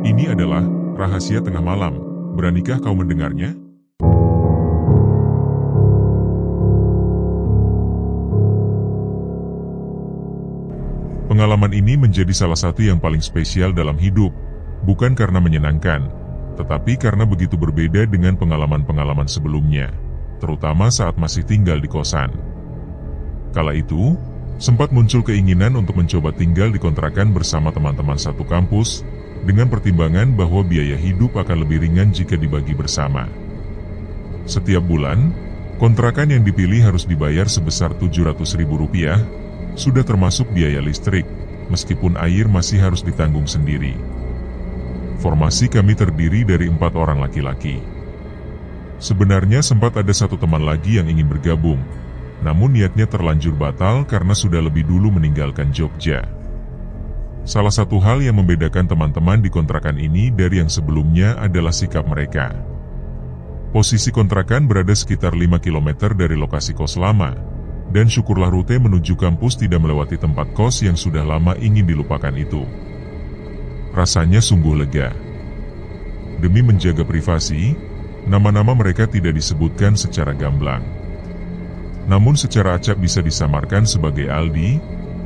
Ini adalah rahasia tengah malam. Beranikah kau mendengarnya? Pengalaman ini menjadi salah satu yang paling spesial dalam hidup, bukan karena menyenangkan, tetapi karena begitu berbeda dengan pengalaman-pengalaman sebelumnya, terutama saat masih tinggal di kosan. Kala itu, sempat muncul keinginan untuk mencoba tinggal di kontrakan bersama teman-teman satu kampus, dengan pertimbangan bahwa biaya hidup akan lebih ringan jika dibagi bersama. Setiap bulan, kontrakan yang dipilih harus dibayar sebesar Rp700.000, sudah termasuk biaya listrik, meskipun air masih harus ditanggung sendiri. Formasi kami terdiri dari 4 orang laki-laki. Sebenarnya sempat ada satu teman lagi yang ingin bergabung, namun niatnya terlanjur batal karena sudah lebih dulu meninggalkan Jogja. Salah satu hal yang membedakan teman-teman di kontrakan ini dari yang sebelumnya adalah sikap mereka. Posisi kontrakan berada sekitar 5 km dari lokasi kos lama, dan syukurlah rute menuju kampus tidak melewati tempat kos yang sudah lama ingin dilupakan itu. Rasanya sungguh lega. Demi menjaga privasi, nama-nama mereka tidak disebutkan secara gamblang. Namun secara acak bisa disamarkan sebagai Aldi,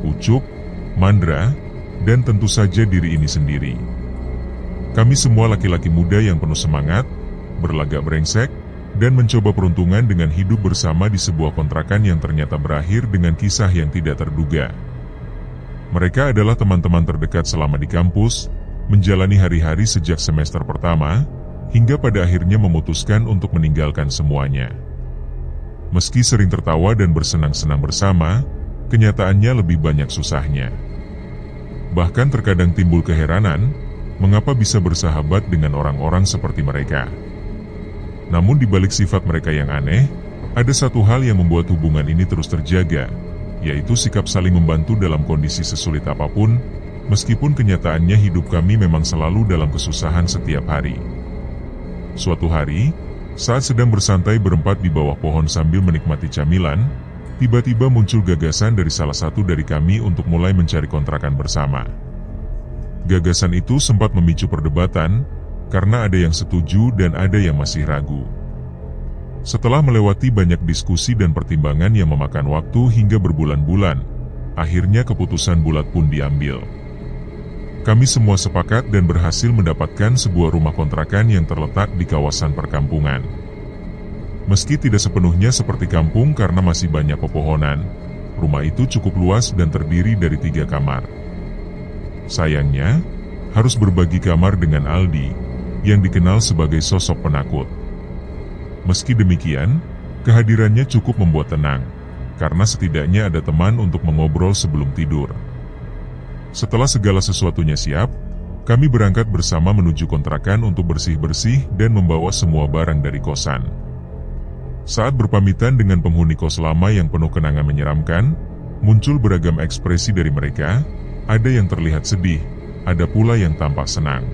Ucup, Mandra, dan tentu saja diri ini sendiri. Kami semua laki-laki muda yang penuh semangat, berlagak brengsek, dan mencoba peruntungan dengan hidup bersama di sebuah kontrakan yang ternyata berakhir dengan kisah yang tidak terduga. Mereka adalah teman-teman terdekat selama di kampus, menjalani hari-hari sejak semester pertama, hingga pada akhirnya memutuskan untuk meninggalkan semuanya. Meski sering tertawa dan bersenang-senang bersama, kenyataannya lebih banyak susahnya. Bahkan terkadang timbul keheranan, mengapa bisa bersahabat dengan orang-orang seperti mereka. Namun di balik sifat mereka yang aneh, ada satu hal yang membuat hubungan ini terus terjaga, yaitu sikap saling membantu dalam kondisi sesulit apapun, meskipun kenyataannya hidup kami memang selalu dalam kesusahan setiap hari. Suatu hari, saat sedang bersantai berempat di bawah pohon sambil menikmati camilan, tiba-tiba muncul gagasan dari salah satu dari kami untuk mulai mencari kontrakan bersama. Gagasan itu sempat memicu perdebatan, karena ada yang setuju dan ada yang masih ragu. Setelah melewati banyak diskusi dan pertimbangan yang memakan waktu hingga berbulan-bulan, akhirnya keputusan bulat pun diambil. Kami semua sepakat dan berhasil mendapatkan sebuah rumah kontrakan yang terletak di kawasan perkampungan. Meski tidak sepenuhnya seperti kampung karena masih banyak pepohonan, rumah itu cukup luas dan terdiri dari 3 kamar. Sayangnya, harus berbagi kamar dengan Aldi, yang dikenal sebagai sosok penakut. Meski demikian, kehadirannya cukup membuat tenang, karena setidaknya ada teman untuk mengobrol sebelum tidur. Setelah segala sesuatunya siap, kami berangkat bersama menuju kontrakan untuk bersih-bersih dan membawa semua barang dari kosan. Saat berpamitan dengan penghuni kos lama yang penuh kenangan menyeramkan, muncul beragam ekspresi dari mereka, ada yang terlihat sedih, ada pula yang tampak senang.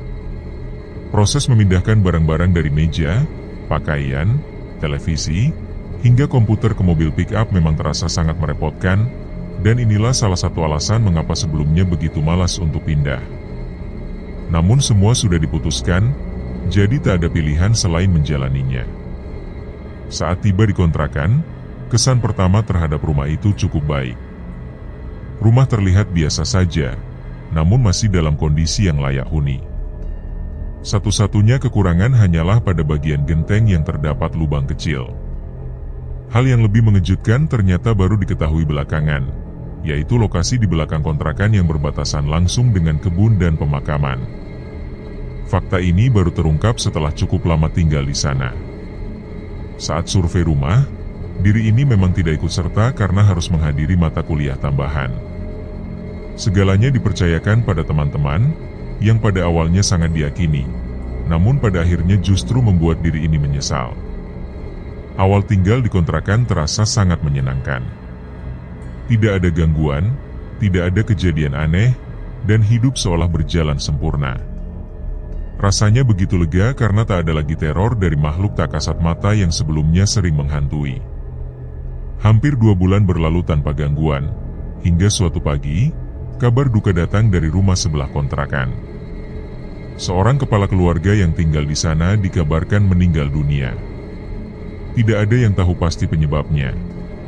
Proses memindahkan barang-barang dari meja, pakaian, televisi, hingga komputer ke mobil pick-up memang terasa sangat merepotkan, dan inilah salah satu alasan mengapa sebelumnya begitu malas untuk pindah. Namun semua sudah diputuskan, jadi tak ada pilihan selain menjalaninya. Saat tiba di kontrakan, kesan pertama terhadap rumah itu cukup baik. Rumah terlihat biasa saja, namun masih dalam kondisi yang layak huni. Satu-satunya kekurangan hanyalah pada bagian genteng yang terdapat lubang kecil. Hal yang lebih mengejutkan ternyata baru diketahui belakangan, yaitu lokasi di belakang kontrakan yang berbatasan langsung dengan kebun dan pemakaman. Fakta ini baru terungkap setelah cukup lama tinggal di sana. Saat survei rumah, diri ini memang tidak ikut serta karena harus menghadiri mata kuliah tambahan. Segalanya dipercayakan pada teman-teman, yang pada awalnya sangat diyakini, namun pada akhirnya justru membuat diri ini menyesal. Awal tinggal di kontrakan terasa sangat menyenangkan. Tidak ada gangguan, tidak ada kejadian aneh, dan hidup seolah berjalan sempurna. Rasanya begitu lega karena tak ada lagi teror dari makhluk tak kasat mata yang sebelumnya sering menghantui. Hampir 2 bulan berlalu tanpa gangguan, hingga suatu pagi, kabar duka datang dari rumah sebelah kontrakan. Seorang kepala keluarga yang tinggal di sana dikabarkan meninggal dunia. Tidak ada yang tahu pasti penyebabnya,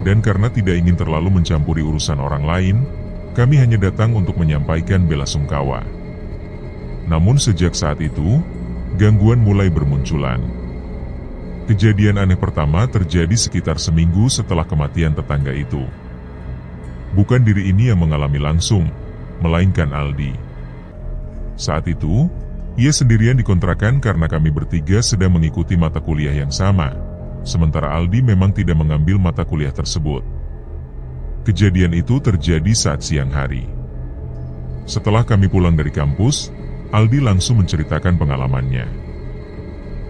dan karena tidak ingin terlalu mencampuri urusan orang lain, kami hanya datang untuk menyampaikan belasungkawa. Namun sejak saat itu, gangguan mulai bermunculan. Kejadian aneh pertama terjadi sekitar seminggu setelah kematian tetangga itu. Bukan diri ini yang mengalami langsung, melainkan Aldi. Saat itu, ia sendirian dikontrakan karena kami bertiga sedang mengikuti mata kuliah yang sama, sementara Aldi memang tidak mengambil mata kuliah tersebut. Kejadian itu terjadi saat siang hari. Setelah kami pulang dari kampus, Aldi langsung menceritakan pengalamannya.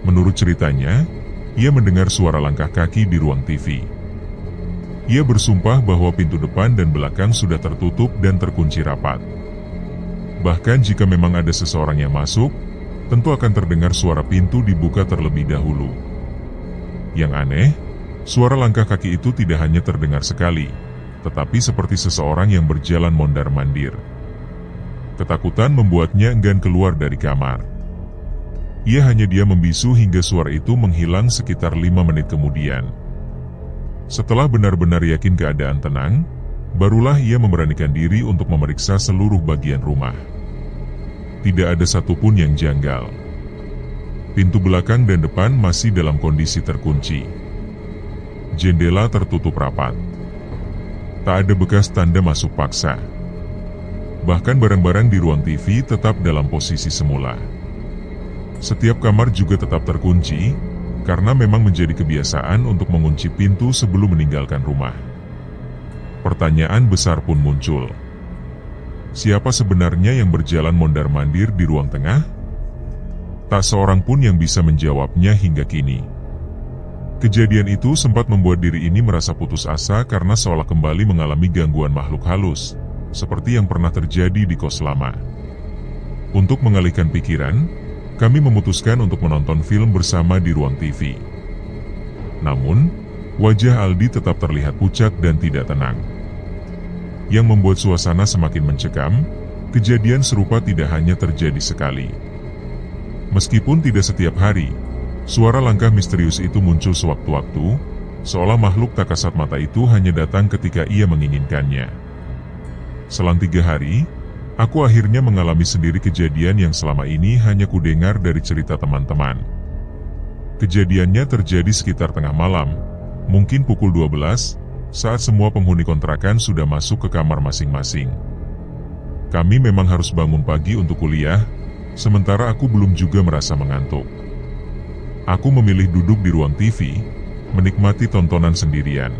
Menurut ceritanya, ia mendengar suara langkah kaki di ruang TV. Ia bersumpah bahwa pintu depan dan belakang sudah tertutup dan terkunci rapat. Bahkan jika memang ada seseorang yang masuk, tentu akan terdengar suara pintu dibuka terlebih dahulu. Yang aneh, suara langkah kaki itu tidak hanya terdengar sekali, tetapi seperti seseorang yang berjalan mondar-mandir. Ketakutan membuatnya enggan keluar dari kamar. Ia hanya diam membisu hingga suara itu menghilang sekitar 5 menit kemudian. Setelah benar-benar yakin keadaan tenang, barulah ia memberanikan diri untuk memeriksa seluruh bagian rumah. Tidak ada satupun yang janggal. Pintu belakang dan depan masih dalam kondisi terkunci. Jendela tertutup rapat. Tak ada bekas tanda masuk paksa. Bahkan barang-barang di ruang TV tetap dalam posisi semula. Setiap kamar juga tetap terkunci, karena memang menjadi kebiasaan untuk mengunci pintu sebelum meninggalkan rumah. Pertanyaan besar pun muncul. Siapa sebenarnya yang berjalan mondar-mandir di ruang tengah? Tak seorang pun yang bisa menjawabnya hingga kini. Kejadian itu sempat membuat diri ini merasa putus asa karena seolah kembali mengalami gangguan makhluk halus, seperti yang pernah terjadi di kos lama. Untuk mengalihkan pikiran, kami memutuskan untuk menonton film bersama di ruang TV. Namun, wajah Aldi tetap terlihat pucat dan tidak tenang. Yang membuat suasana semakin mencekam, kejadian serupa tidak hanya terjadi sekali. Meskipun tidak setiap hari, suara langkah misterius itu muncul sewaktu-waktu, seolah makhluk tak kasat mata itu hanya datang ketika ia menginginkannya. Selang 3 hari, aku akhirnya mengalami sendiri kejadian yang selama ini hanya kudengar dari cerita teman-teman. Kejadiannya terjadi sekitar tengah malam, mungkin pukul 12, saat semua penghuni kontrakan sudah masuk ke kamar masing-masing. Kami memang harus bangun pagi untuk kuliah, sementara aku belum juga merasa mengantuk. Aku memilih duduk di ruang TV, menikmati tontonan sendirian.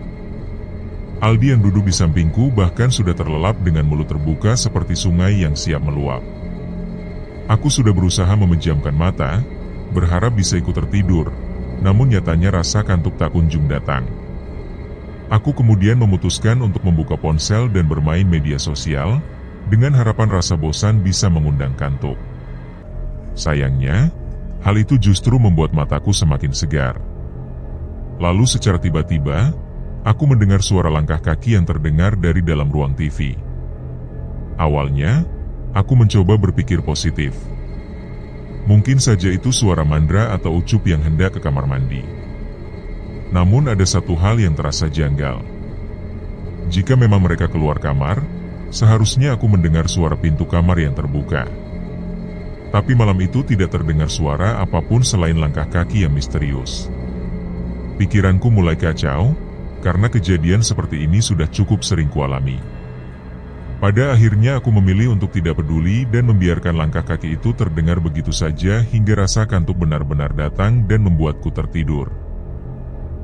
Aldi yang duduk di sampingku bahkan sudah terlelap dengan mulut terbuka seperti sungai yang siap meluap. Aku sudah berusaha memejamkan mata, berharap bisa ikut tertidur, namun nyatanya rasa kantuk tak kunjung datang. Aku kemudian memutuskan untuk membuka ponsel dan bermain media sosial, dengan harapan rasa bosan bisa mengundang kantuk. Sayangnya, hal itu justru membuat mataku semakin segar. Lalu secara tiba-tiba, aku mendengar suara langkah kaki yang terdengar dari dalam ruang TV. Awalnya, aku mencoba berpikir positif. Mungkin saja itu suara Mandra atau Ucup yang hendak ke kamar mandi. Namun ada satu hal yang terasa janggal. Jika memang mereka keluar kamar, seharusnya aku mendengar suara pintu kamar yang terbuka. Tapi malam itu tidak terdengar suara apapun selain langkah kaki yang misterius. Pikiranku mulai kacau, karena kejadian seperti ini sudah cukup sering kualami. Pada akhirnya aku memilih untuk tidak peduli dan membiarkan langkah kaki itu terdengar begitu saja hingga rasa kantuk benar-benar datang dan membuatku tertidur.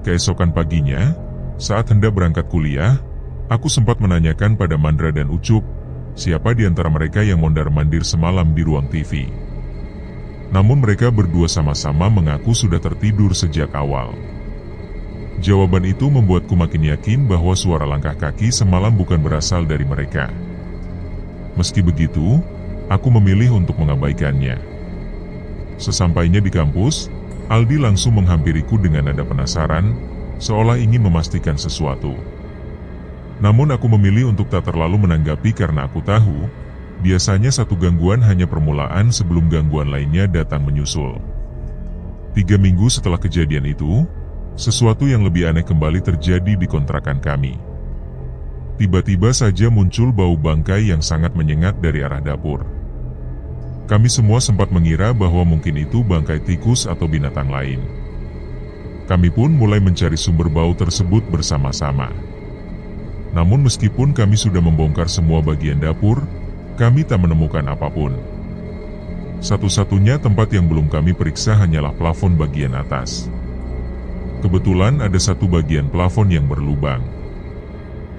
Keesokan paginya, saat hendak berangkat kuliah, aku sempat menanyakan pada Mandra dan Ucup, siapa di antara mereka yang mondar-mandir semalam di ruang TV. Namun mereka berdua sama-sama mengaku sudah tertidur sejak awal. Jawaban itu membuatku makin yakin bahwa suara langkah kaki semalam bukan berasal dari mereka. Meski begitu, aku memilih untuk mengabaikannya. Sesampainya di kampus, Aldi langsung menghampiriku dengan nada penasaran, seolah ingin memastikan sesuatu. Namun aku memilih untuk tak terlalu menanggapi karena aku tahu, Biasanya satu gangguan hanya permulaan sebelum gangguan lainnya datang menyusul. 3 minggu setelah kejadian itu, sesuatu yang lebih aneh kembali terjadi di kontrakan kami. Tiba-tiba saja muncul bau bangkai yang sangat menyengat dari arah dapur. Kami semua sempat mengira bahwa mungkin itu bangkai tikus atau binatang lain. Kami pun mulai mencari sumber bau tersebut bersama-sama. Namun meskipun kami sudah membongkar semua bagian dapur, kami tak menemukan apapun. Satu-satunya tempat yang belum kami periksa hanyalah plafon bagian atas. Kebetulan ada satu bagian plafon yang berlubang.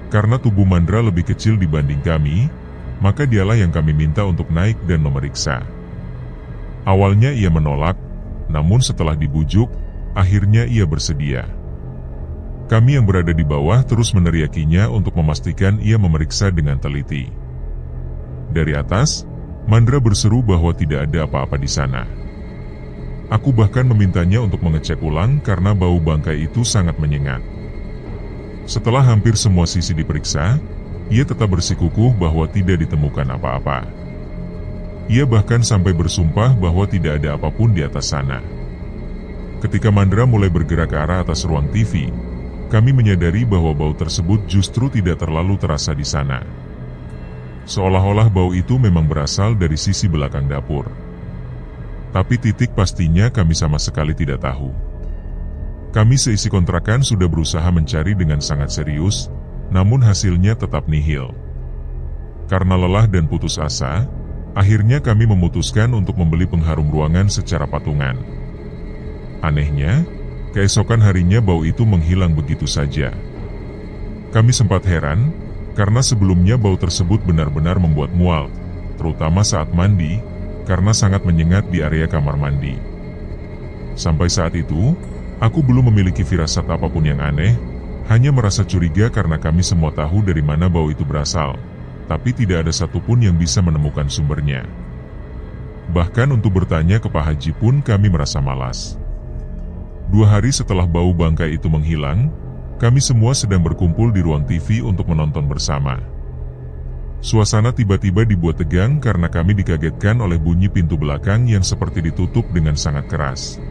Karena tubuh Mandra lebih kecil dibanding kami, maka dialah yang kami minta untuk naik dan memeriksa. Awalnya ia menolak, namun setelah dibujuk, akhirnya ia bersedia. Kami yang berada di bawah terus meneriakinya untuk memastikan ia memeriksa dengan teliti. Dari atas, Mandra berseru bahwa tidak ada apa-apa di sana. Aku bahkan memintanya untuk mengecek ulang karena bau bangkai itu sangat menyengat. Setelah hampir semua sisi diperiksa, ia tetap bersikukuh bahwa tidak ditemukan apa-apa. Ia bahkan sampai bersumpah bahwa tidak ada apapun di atas sana. Ketika Mandra mulai bergerak ke arah atas ruang TV, kami menyadari bahwa bau tersebut justru tidak terlalu terasa di sana. Seolah-olah bau itu memang berasal dari sisi belakang dapur. Tapi titik pastinya kami sama sekali tidak tahu. Kami seisi kontrakan sudah berusaha mencari dengan sangat serius, namun hasilnya tetap nihil. Karena lelah dan putus asa, akhirnya kami memutuskan untuk membeli pengharum ruangan secara patungan. Anehnya, keesokan harinya bau itu menghilang begitu saja. Kami sempat heran, karena sebelumnya bau tersebut benar-benar membuat mual, terutama saat mandi, karena sangat menyengat di area kamar mandi. Sampai saat itu, aku belum memiliki firasat apapun yang aneh, hanya merasa curiga karena kami semua tahu dari mana bau itu berasal, tapi tidak ada satupun yang bisa menemukan sumbernya. Bahkan untuk bertanya ke Pak Haji pun kami merasa malas. 2 hari setelah bau bangkai itu menghilang, kami semua sedang berkumpul di ruang TV untuk menonton bersama. Suasana tiba-tiba dibuat tegang karena kami dikagetkan oleh bunyi pintu belakang yang seperti ditutup dengan sangat keras.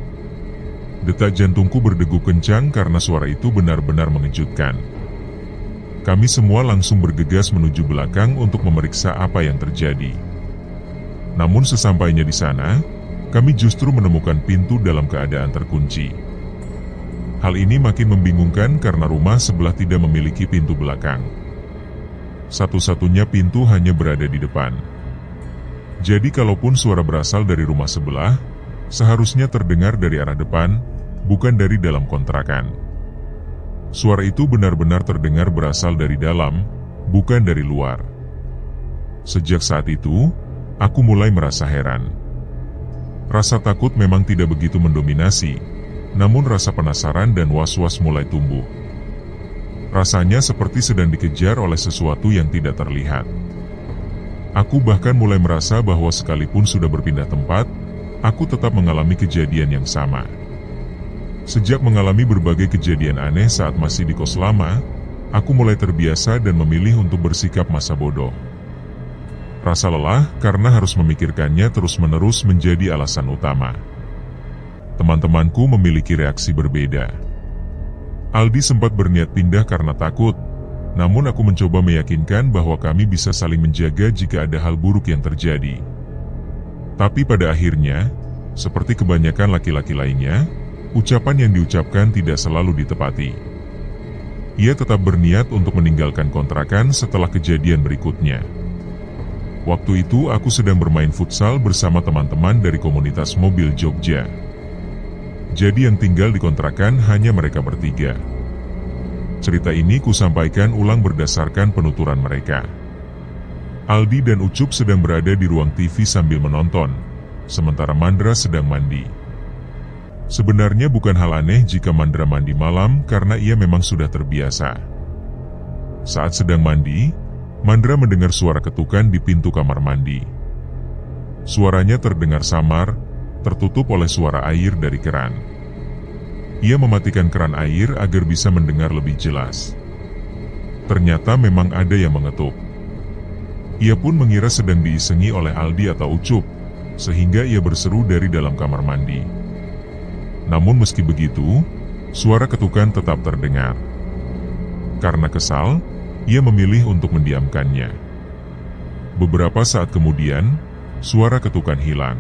Detak jantungku berdegup kencang karena suara itu benar-benar mengejutkan. Kami semua langsung bergegas menuju belakang untuk memeriksa apa yang terjadi. Namun sesampainya di sana, kami justru menemukan pintu dalam keadaan terkunci. Hal ini makin membingungkan karena rumah sebelah tidak memiliki pintu belakang. Satu-satunya pintu hanya berada di depan. Jadi kalaupun suara berasal dari rumah sebelah, seharusnya terdengar dari arah depan, bukan dari dalam kontrakan. Suara itu benar-benar terdengar berasal dari dalam, bukan dari luar. Sejak saat itu, aku mulai merasa heran. Rasa takut memang tidak begitu mendominasi, namun rasa penasaran dan was-was mulai tumbuh. Rasanya seperti sedang dikejar oleh sesuatu yang tidak terlihat. Aku bahkan mulai merasa bahwa sekalipun sudah berpindah tempat, aku tetap mengalami kejadian yang sama. Sejak mengalami berbagai kejadian aneh saat masih di kos lama, aku mulai terbiasa dan memilih untuk bersikap masa bodoh. Rasa lelah karena harus memikirkannya terus-menerus menjadi alasan utama. Teman-temanku memiliki reaksi berbeda. Aldi sempat berniat pindah karena takut, namun aku mencoba meyakinkan bahwa kami bisa saling menjaga jika ada hal buruk yang terjadi. Tapi pada akhirnya, seperti kebanyakan laki-laki lainnya, ucapan yang diucapkan tidak selalu ditepati. Ia tetap berniat untuk meninggalkan kontrakan setelah kejadian berikutnya. Waktu itu aku sedang bermain futsal bersama teman-teman dari komunitas mobil Jogja. Jadi yang tinggal di kontrakan hanya mereka bertiga. Cerita ini kusampaikan ulang berdasarkan penuturan mereka. Aldi dan Ucup sedang berada di ruang TV sambil menonton, sementara Mandra sedang mandi. Sebenarnya bukan hal aneh jika Mandra mandi malam karena ia memang sudah terbiasa. Saat sedang mandi, Mandra mendengar suara ketukan di pintu kamar mandi. Suaranya terdengar samar, tertutup oleh suara air dari keran. Ia mematikan keran air agar bisa mendengar lebih jelas. Ternyata memang ada yang mengetuk. Ia pun mengira sedang diisengi oleh Aldi atau Ucup, sehingga ia berseru dari dalam kamar mandi. Namun meski begitu, suara ketukan tetap terdengar. Karena kesal, ia memilih untuk mendiamkannya. Beberapa saat kemudian, suara ketukan hilang.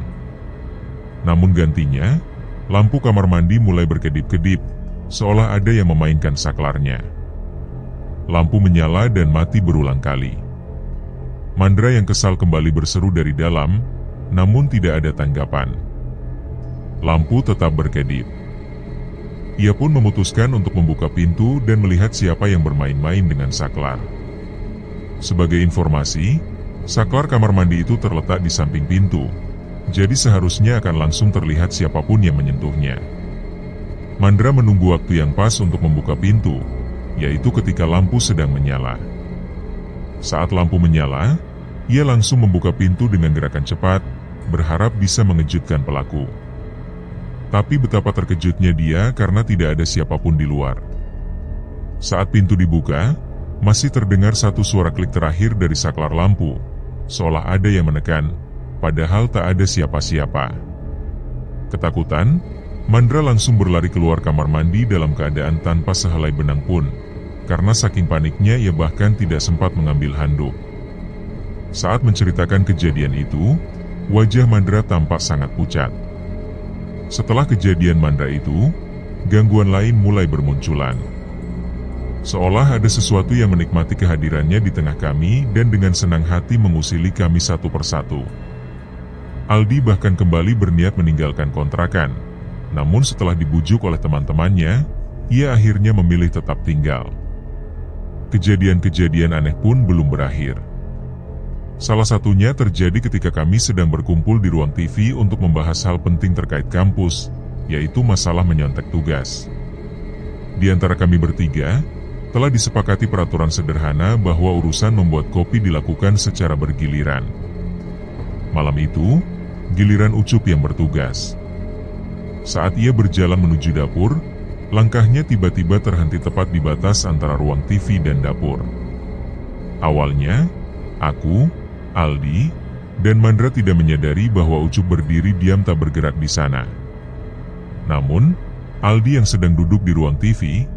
Namun gantinya, lampu kamar mandi mulai berkedip-kedip, seolah ada yang memainkan saklarnya. Lampu menyala dan mati berulang kali. Mandra yang kesal kembali berseru dari dalam, namun tidak ada tanggapan. Lampu tetap berkedip. Ia pun memutuskan untuk membuka pintu dan melihat siapa yang bermain-main dengan saklar. Sebagai informasi, saklar kamar mandi itu terletak di samping pintu, jadi seharusnya akan langsung terlihat siapapun yang menyentuhnya. Mandra menunggu waktu yang pas untuk membuka pintu, yaitu ketika lampu sedang menyala. Saat lampu menyala, ia langsung membuka pintu dengan gerakan cepat, berharap bisa mengejutkan pelaku. Tapi betapa terkejutnya dia karena tidak ada siapapun di luar. Saat pintu dibuka, masih terdengar satu suara klik terakhir dari saklar lampu, seolah ada yang menekan, padahal tak ada siapa-siapa. Ketakutan, Mandra langsung berlari keluar kamar mandi dalam keadaan tanpa sehelai benang pun, karena saking paniknya ia bahkan tidak sempat mengambil handuk. Saat menceritakan kejadian itu, wajah Mandra tampak sangat pucat. Setelah kejadian Mandra itu, gangguan lain mulai bermunculan. Seolah ada sesuatu yang menikmati kehadirannya di tengah kami dan dengan senang hati mengusili kami satu persatu. Aldi bahkan kembali berniat meninggalkan kontrakan, namun setelah dibujuk oleh teman-temannya, ia akhirnya memilih tetap tinggal. Kejadian-kejadian aneh pun belum berakhir. Salah satunya terjadi ketika kami sedang berkumpul di ruang TV untuk membahas hal penting terkait kampus, yaitu masalah menyontek tugas. Di antara kami bertiga, telah disepakati peraturan sederhana bahwa urusan membuat kopi dilakukan secara bergiliran. Malam itu, giliran Ucup yang bertugas. Saat ia berjalan menuju dapur, langkahnya tiba-tiba terhenti tepat di batas antara ruang TV dan dapur. Awalnya, aku, Aldi, dan Mandra tidak menyadari bahwa Ucup berdiri diam tak bergerak di sana. Namun, Aldi yang sedang duduk di ruang TV,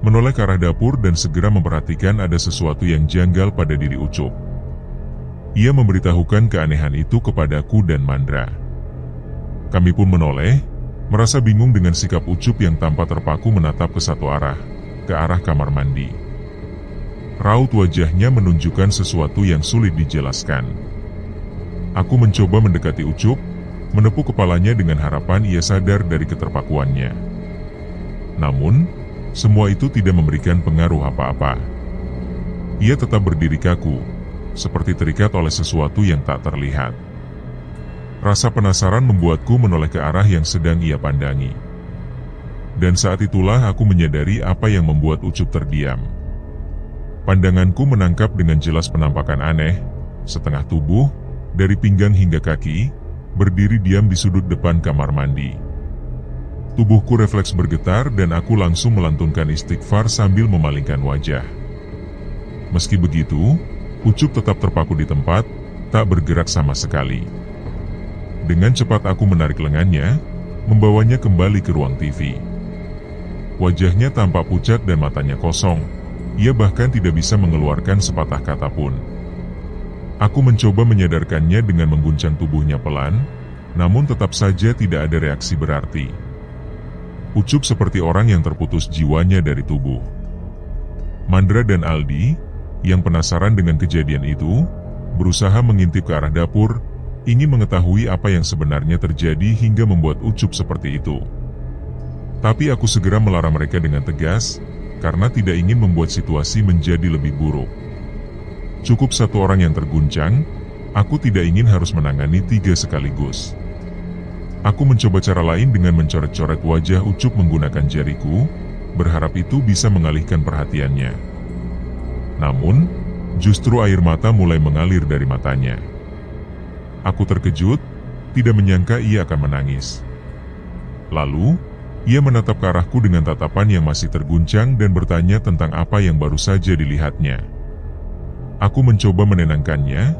menoleh ke arah dapur dan segera memperhatikan ada sesuatu yang janggal pada diri Ucup. Ia memberitahukan keanehan itu kepadaku dan Mandra. Kami pun menoleh, merasa bingung dengan sikap Ucup yang tanpa terpaku menatap ke satu arah, ke arah kamar mandi. Raut wajahnya menunjukkan sesuatu yang sulit dijelaskan. Aku mencoba mendekati Ucup, menepuk kepalanya dengan harapan ia sadar dari keterpakuannya. Namun, semua itu tidak memberikan pengaruh apa-apa. Ia tetap berdiri kaku, seperti terikat oleh sesuatu yang tak terlihat. Rasa penasaran membuatku menoleh ke arah yang sedang ia pandangi. Dan saat itulah aku menyadari apa yang membuat Ucup terdiam. Pandanganku menangkap dengan jelas penampakan aneh, setengah tubuh, dari pinggang hingga kaki, berdiri diam di sudut depan kamar mandi. Tubuhku refleks bergetar dan aku langsung melantunkan istighfar sambil memalingkan wajah. Meski begitu, Ucup tetap terpaku di tempat, tak bergerak sama sekali. Dengan cepat aku menarik lengannya, membawanya kembali ke ruang TV. Wajahnya tampak pucat dan matanya kosong. Ia bahkan tidak bisa mengeluarkan sepatah kata pun. Aku mencoba menyadarkannya dengan mengguncang tubuhnya pelan, namun tetap saja tidak ada reaksi berarti. Ucup seperti orang yang terputus jiwanya dari tubuh. Mandra dan Aldi, yang penasaran dengan kejadian itu, berusaha mengintip ke arah dapur, ingin mengetahui apa yang sebenarnya terjadi hingga membuat Ucup seperti itu. Tapi aku segera melarang mereka dengan tegas, karena tidak ingin membuat situasi menjadi lebih buruk. Cukup satu orang yang terguncang, aku tidak ingin harus menangani 3 sekaligus. Aku mencoba cara lain dengan mencoret-coret wajah Ucup menggunakan jariku, berharap itu bisa mengalihkan perhatiannya. Namun, justru air mata mulai mengalir dari matanya. Aku terkejut, tidak menyangka ia akan menangis. Lalu, ia menatap ke arahku dengan tatapan yang masih terguncang dan bertanya tentang apa yang baru saja dilihatnya. Aku mencoba menenangkannya,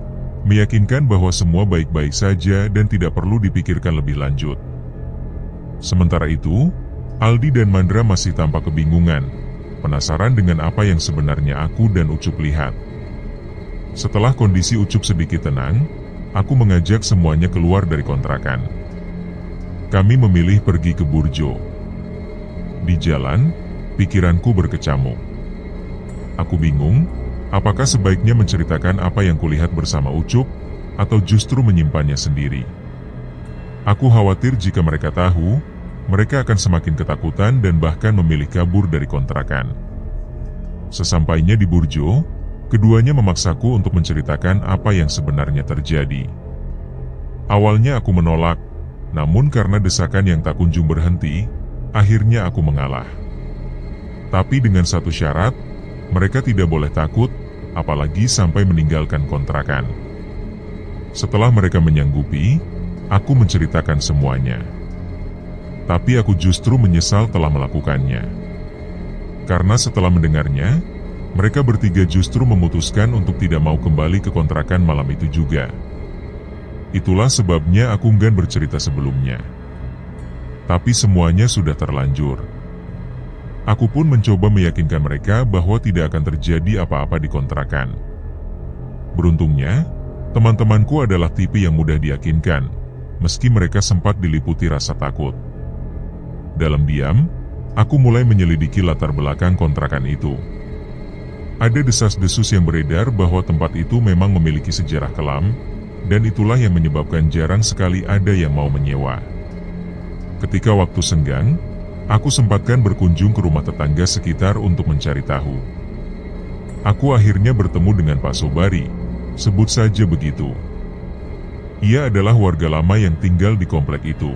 meyakinkan bahwa semua baik-baik saja dan tidak perlu dipikirkan lebih lanjut. Sementara itu, Aldi dan Mandra masih tampak kebingungan, penasaran dengan apa yang sebenarnya aku dan Ucup lihat. Setelah kondisi Ucup sedikit tenang, aku mengajak semuanya keluar dari kontrakan. Kami memilih pergi ke Burjo. Di jalan, pikiranku berkecamuk. Aku bingung, apakah sebaiknya menceritakan apa yang kulihat bersama Ucup, atau justru menyimpannya sendiri. Aku khawatir jika mereka tahu, mereka akan semakin ketakutan dan bahkan memilih kabur dari kontrakan. Sesampainya di Burjo, keduanya memaksaku untuk menceritakan apa yang sebenarnya terjadi. Awalnya aku menolak, namun karena desakan yang tak kunjung berhenti, akhirnya aku mengalah. Tapi dengan satu syarat, mereka tidak boleh takut, apalagi sampai meninggalkan kontrakan. Setelah mereka menyanggupi, aku menceritakan semuanya. Tapi aku justru menyesal telah melakukannya. Karena setelah mendengarnya, mereka bertiga justru memutuskan untuk tidak mau kembali ke kontrakan malam itu juga. Itulah sebabnya aku enggan bercerita sebelumnya. Tapi semuanya sudah terlanjur. Aku pun mencoba meyakinkan mereka bahwa tidak akan terjadi apa-apa di kontrakan. Beruntungnya, teman-temanku adalah tipe yang mudah diyakinkan, meski mereka sempat diliputi rasa takut. Dalam diam, aku mulai menyelidiki latar belakang kontrakan itu. Ada desas-desus yang beredar bahwa tempat itu memang memiliki sejarah kelam, dan itulah yang menyebabkan jarang sekali ada yang mau menyewa. Ketika waktu senggang, aku sempatkan berkunjung ke rumah tetangga sekitar untuk mencari tahu. Aku akhirnya bertemu dengan Pak Sobari, sebut saja begitu. Ia adalah warga lama yang tinggal di komplek itu.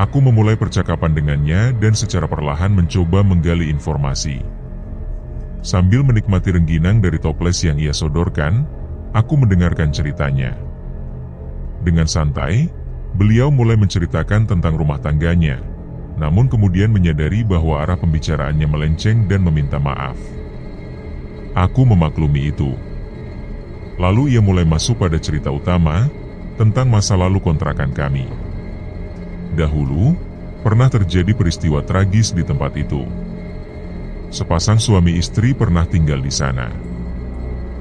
Aku memulai percakapan dengannya dan secara perlahan mencoba menggali informasi. Sambil menikmati rengginang dari toples yang ia sodorkan, aku mendengarkan ceritanya. Dengan santai, beliau mulai menceritakan tentang rumah tangganya, namun kemudian menyadari bahwa arah pembicaraannya melenceng dan meminta maaf. Aku memaklumi itu. Lalu ia mulai masuk pada cerita utama, tentang masa lalu kontrakan kami. Dahulu, pernah terjadi peristiwa tragis di tempat itu. Sepasang suami istri pernah tinggal di sana.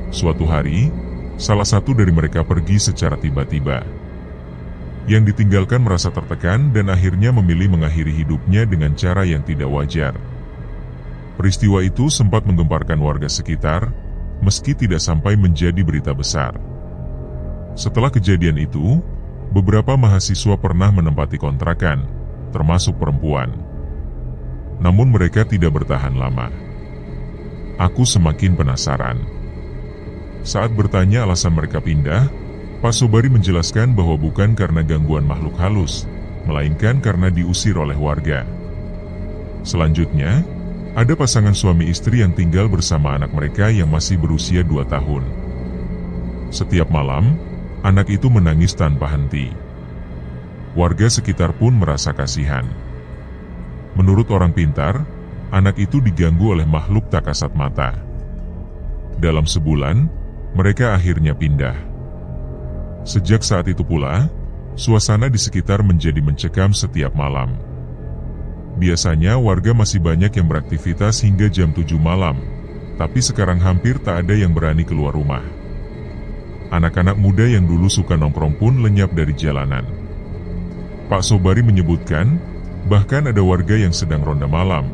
Suatu hari, salah satu dari mereka pergi secara tiba-tiba. Yang ditinggalkan merasa tertekan dan akhirnya memilih mengakhiri hidupnya dengan cara yang tidak wajar. Peristiwa itu sempat menggemparkan warga sekitar, meski tidak sampai menjadi berita besar. Setelah kejadian itu, beberapa mahasiswa pernah menempati kontrakan, termasuk perempuan. Namun mereka tidak bertahan lama. Aku semakin penasaran. Saat bertanya alasan mereka pindah, Pak Sobari menjelaskan bahwa bukan karena gangguan makhluk halus, melainkan karena diusir oleh warga. Selanjutnya, ada pasangan suami istri yang tinggal bersama anak mereka yang masih berusia 2 tahun. Setiap malam, anak itu menangis tanpa henti. Warga sekitar pun merasa kasihan. Menurut orang pintar, anak itu diganggu oleh makhluk tak kasat mata. Dalam sebulan, mereka akhirnya pindah. Sejak saat itu pula, suasana di sekitar menjadi mencekam setiap malam. Biasanya warga masih banyak yang beraktivitas hingga jam 7 malam, tapi sekarang hampir tak ada yang berani keluar rumah. Anak-anak muda yang dulu suka nongkrong pun lenyap dari jalanan. Pak Sobari menyebutkan, bahkan ada warga yang sedang ronda malam,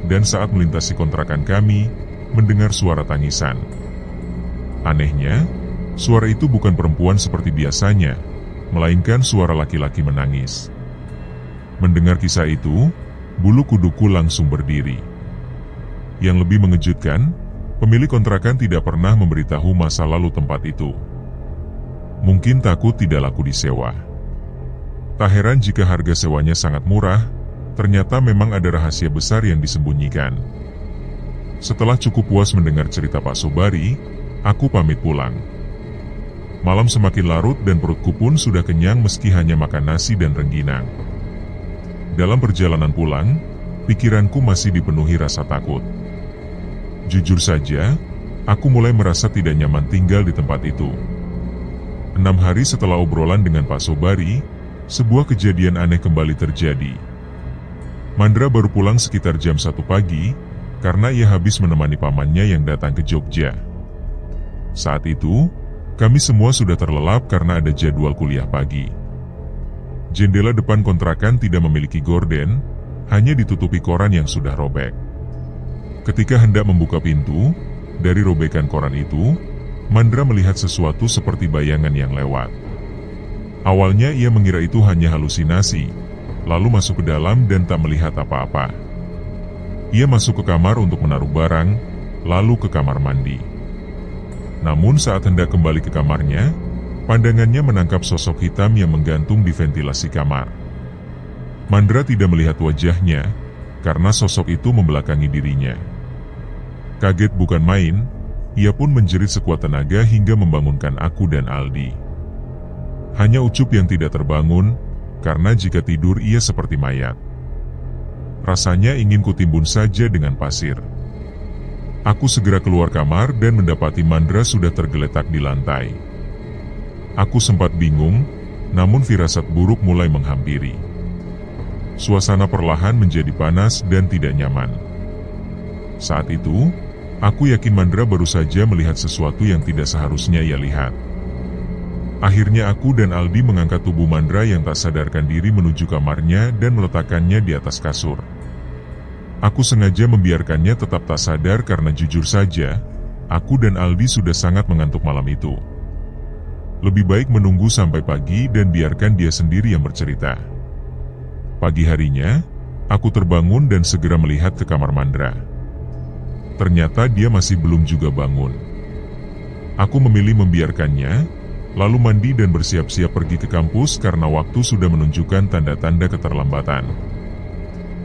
dan saat melintasi kontrakan kami, mendengar suara tangisan. Anehnya, suara itu bukan perempuan seperti biasanya, melainkan suara laki-laki menangis. Mendengar kisah itu, bulu kuduku langsung berdiri. Yang lebih mengejutkan, pemilik kontrakan tidak pernah memberitahu masa lalu tempat itu. Mungkin takut tidak laku disewa. Tak heran jika harga sewanya sangat murah, ternyata memang ada rahasia besar yang disembunyikan. Setelah cukup puas mendengar cerita Pak Sobari, aku pamit pulang. Malam semakin larut dan perutku pun sudah kenyang meski hanya makan nasi dan rengginang. Dalam perjalanan pulang, pikiranku masih dipenuhi rasa takut. Jujur saja, aku mulai merasa tidak nyaman tinggal di tempat itu. 6 hari setelah obrolan dengan Pak Sobari, sebuah kejadian aneh kembali terjadi. Mandra baru pulang sekitar jam 1 pagi, karena ia habis menemani pamannya yang datang ke Jogja. Saat itu, kami semua sudah terlelap karena ada jadwal kuliah pagi. Jendela depan kontrakan tidak memiliki gorden, hanya ditutupi koran yang sudah robek. Ketika hendak membuka pintu, dari robekan koran itu, Mandra melihat sesuatu seperti bayangan yang lewat. Awalnya ia mengira itu hanya halusinasi, lalu masuk ke dalam dan tak melihat apa-apa. Ia masuk ke kamar untuk menaruh barang, lalu ke kamar mandi. Namun saat hendak kembali ke kamarnya, pandangannya menangkap sosok hitam yang menggantung di ventilasi kamar. Mandra tidak melihat wajahnya, karena sosok itu membelakangi dirinya. Kaget bukan main, ia pun menjerit sekuat tenaga hingga membangunkan aku dan Aldi. Hanya Ucup yang tidak terbangun, karena jika tidur ia seperti mayat. Rasanya ingin kutimbun saja dengan pasir. Aku segera keluar kamar dan mendapati Mandra sudah tergeletak di lantai. Aku sempat bingung, namun firasat buruk mulai menghampiri. Suasana perlahan menjadi panas dan tidak nyaman. Saat itu, aku yakin Mandra baru saja melihat sesuatu yang tidak seharusnya ia lihat. Akhirnya aku dan Aldi mengangkat tubuh Mandra yang tak sadarkan diri menuju kamarnya dan meletakkannya di atas kasur. Aku sengaja membiarkannya tetap tak sadar karena jujur saja, aku dan Aldi sudah sangat mengantuk malam itu. Lebih baik menunggu sampai pagi dan biarkan dia sendiri yang bercerita. Pagi harinya, aku terbangun dan segera melihat ke kamar Mandra. Ternyata dia masih belum juga bangun. Aku memilih membiarkannya, lalu mandi dan bersiap-siap pergi ke kampus karena waktu sudah menunjukkan tanda-tanda keterlambatan.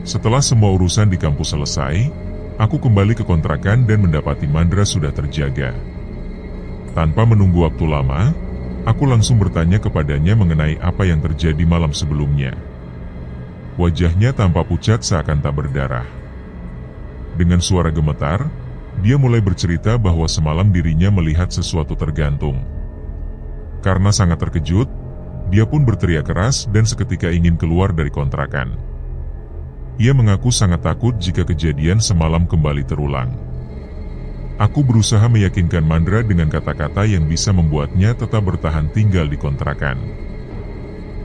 Setelah semua urusan di kampus selesai, aku kembali ke kontrakan dan mendapati Mandra sudah terjaga. Tanpa menunggu waktu lama, aku langsung bertanya kepadanya mengenai apa yang terjadi malam sebelumnya. Wajahnya tampak pucat seakan tak berdarah. Dengan suara gemetar, dia mulai bercerita bahwa semalam dirinya melihat sesuatu tergantung. Karena sangat terkejut, dia pun berteriak keras dan seketika ingin keluar dari kontrakan. Ia mengaku sangat takut jika kejadian semalam kembali terulang. Aku berusaha meyakinkan Mandra dengan kata-kata yang bisa membuatnya tetap bertahan tinggal di kontrakan.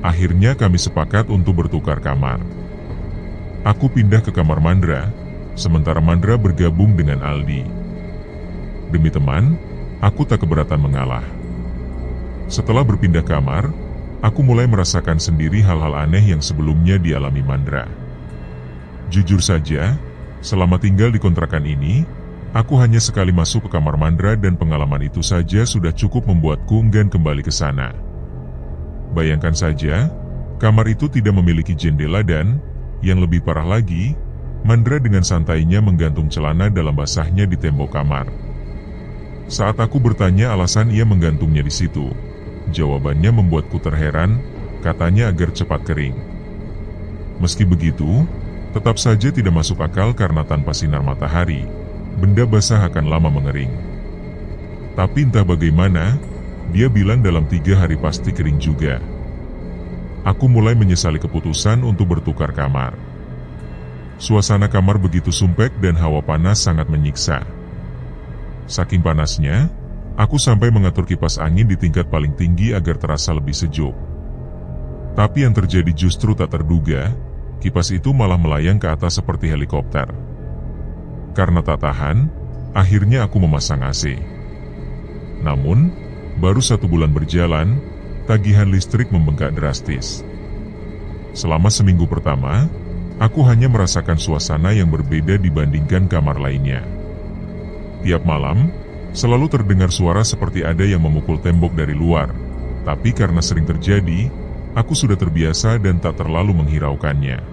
Akhirnya kami sepakat untuk bertukar kamar. Aku pindah ke kamar Mandra, sementara Mandra bergabung dengan Aldi. Demi teman, aku tak keberatan mengalah. Setelah berpindah kamar, aku mulai merasakan sendiri hal-hal aneh yang sebelumnya dialami Mandra. Jujur saja, selama tinggal di kontrakan ini, aku hanya sekali masuk ke kamar Mandra dan pengalaman itu saja sudah cukup membuatku enggan kembali ke sana. Bayangkan saja, kamar itu tidak memiliki jendela dan, yang lebih parah lagi, Mandra dengan santainya menggantung celana dalam basahnya di tembok kamar. Saat aku bertanya alasan ia menggantungnya di situ, jawabannya membuatku terheran, katanya agar cepat kering. Meski begitu, tetap saja tidak masuk akal karena tanpa sinar matahari, benda basah akan lama mengering. Tapi entah bagaimana, dia bilang dalam 3 hari pasti kering juga. Aku mulai menyesali keputusan untuk bertukar kamar. Suasana kamar begitu sumpek dan hawa panas sangat menyiksa. Saking panasnya, aku sampai mengatur kipas angin di tingkat paling tinggi agar terasa lebih sejuk. Tapi yang terjadi justru tak terduga, kipas itu malah melayang ke atas seperti helikopter. Karena tak tahan, akhirnya aku memasang AC. Namun, baru 1 bulan berjalan, tagihan listrik membengkak drastis. Selama seminggu pertama, aku hanya merasakan suasana yang berbeda dibandingkan kamar lainnya. Tiap malam, selalu terdengar suara seperti ada yang memukul tembok dari luar, tapi karena sering terjadi, aku sudah terbiasa dan tak terlalu menghiraukannya.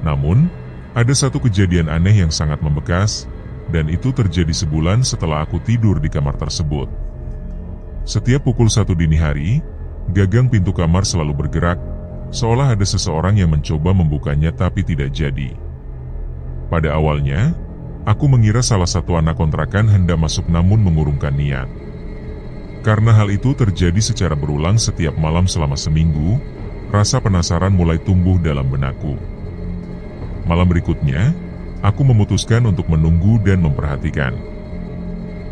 Namun, ada satu kejadian aneh yang sangat membekas, dan itu terjadi sebulan setelah aku tidur di kamar tersebut. Setiap pukul 1 dini hari, gagang pintu kamar selalu bergerak, seolah ada seseorang yang mencoba membukanya tapi tidak jadi. Pada awalnya, aku mengira salah satu anak kontrakan hendak masuk namun mengurungkan niat. Karena hal itu terjadi secara berulang setiap malam selama seminggu, rasa penasaran mulai tumbuh dalam benakku. Malam berikutnya, aku memutuskan untuk menunggu dan memperhatikan.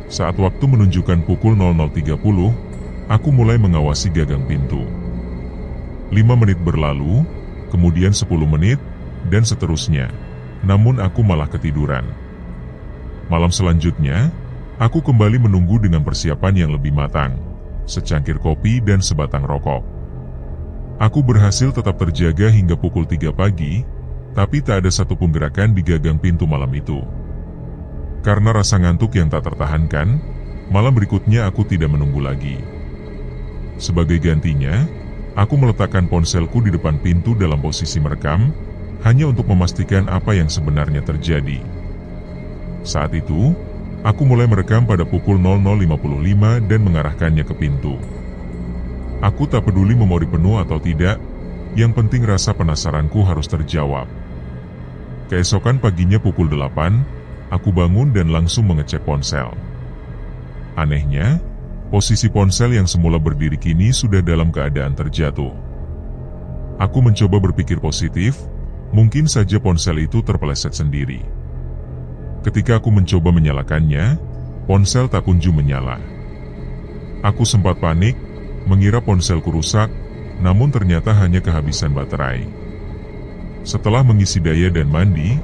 Saat waktu menunjukkan pukul 00.30, aku mulai mengawasi gagang pintu. 5 menit berlalu, kemudian 10 menit, dan seterusnya. Namun aku malah ketiduran. Malam selanjutnya, aku kembali menunggu dengan persiapan yang lebih matang, secangkir kopi dan sebatang rokok. Aku berhasil tetap terjaga hingga pukul 3 pagi, tapi tak ada satupun gerakan di gagang pintu malam itu. Karena rasa ngantuk yang tak tertahankan, malam berikutnya aku tidak menunggu lagi. Sebagai gantinya, aku meletakkan ponselku di depan pintu dalam posisi merekam, hanya untuk memastikan apa yang sebenarnya terjadi. Saat itu, aku mulai merekam pada pukul 00.55 dan mengarahkannya ke pintu. Aku tak peduli memori penuh atau tidak, yang penting rasa penasaranku harus terjawab. Keesokan paginya pukul 8, aku bangun dan langsung mengecek ponsel. Anehnya, posisi ponsel yang semula berdiri kini sudah dalam keadaan terjatuh. Aku mencoba berpikir positif, mungkin saja ponsel itu terpeleset sendiri. Ketika aku mencoba menyalakannya, ponsel tak kunjung menyala. Aku sempat panik, mengira ponselku rusak, namun ternyata hanya kehabisan baterai. Setelah mengisi daya dan mandi,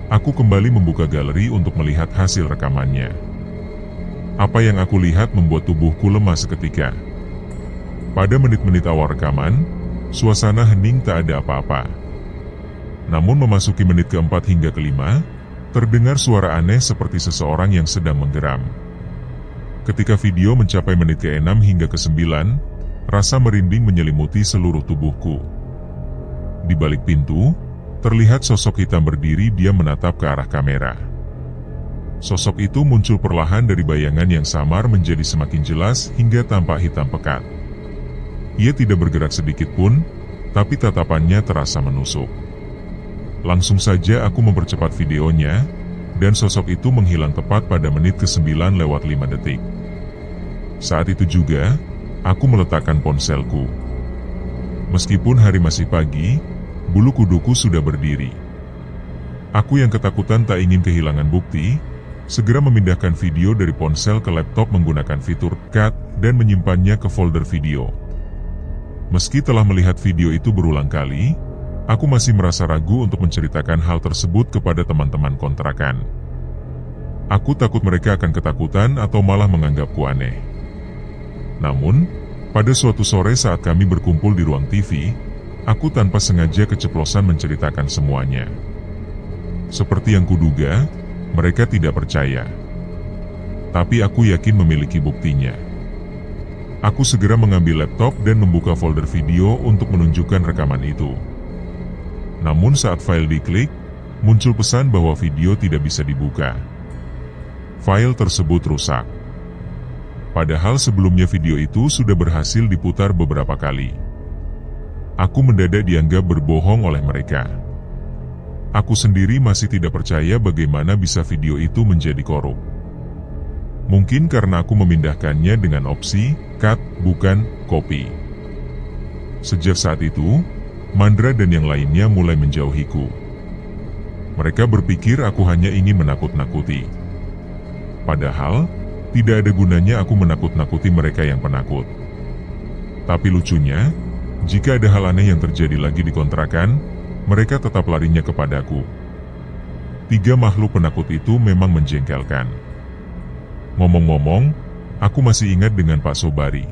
aku kembali membuka galeri untuk melihat hasil rekamannya. Apa yang aku lihat membuat tubuhku lemah seketika. Pada menit-menit awal rekaman, suasana hening, tak ada apa-apa. Namun memasuki menit keempat hingga kelima, terdengar suara aneh seperti seseorang yang sedang menggeram. Ketika video mencapai menit ke-6 hingga ke-9, rasa merinding menyelimuti seluruh tubuhku. Di balik pintu, terlihat sosok hitam berdiri diam menatap ke arah kamera. Sosok itu muncul perlahan dari bayangan yang samar menjadi semakin jelas hingga tampak hitam pekat. Ia tidak bergerak sedikit pun, tapi tatapannya terasa menusuk. Langsung saja aku mempercepat videonya, dan sosok itu menghilang tepat pada menit ke-9:05 detik. Saat itu juga, aku meletakkan ponselku. Meskipun hari masih pagi, bulu kuduku sudah berdiri. Aku yang ketakutan tak ingin kehilangan bukti, segera memindahkan video dari ponsel ke laptop menggunakan fitur cut dan menyimpannya ke folder video. Meski telah melihat video itu berulang kali, aku masih merasa ragu untuk menceritakan hal tersebut kepada teman-teman kontrakan. Aku takut mereka akan ketakutan atau malah menganggapku aneh. Namun, pada suatu sore saat kami berkumpul di ruang TV, aku tanpa sengaja keceplosan menceritakan semuanya. Seperti yang kuduga, mereka tidak percaya. Tapi aku yakin memiliki buktinya. Aku segera mengambil laptop dan membuka folder video untuk menunjukkan rekaman itu. Namun saat file diklik, muncul pesan bahwa video tidak bisa dibuka. File tersebut rusak. Padahal sebelumnya video itu sudah berhasil diputar beberapa kali. Aku mendadak dianggap berbohong oleh mereka. Aku sendiri masih tidak percaya bagaimana bisa video itu menjadi korup. Mungkin karena aku memindahkannya dengan opsi cut, bukan copy. Sejak saat itu, Mandra dan yang lainnya mulai menjauhiku. Mereka berpikir aku hanya ingin menakut-nakuti. Padahal, tidak ada gunanya aku menakut-nakuti mereka yang penakut. Tapi lucunya, jika ada hal aneh yang terjadi lagi di kontrakan, mereka tetap larinya kepadaku. 3 makhluk penakut itu memang menjengkelkan. Ngomong-ngomong, aku masih ingat dengan Pak Sobari.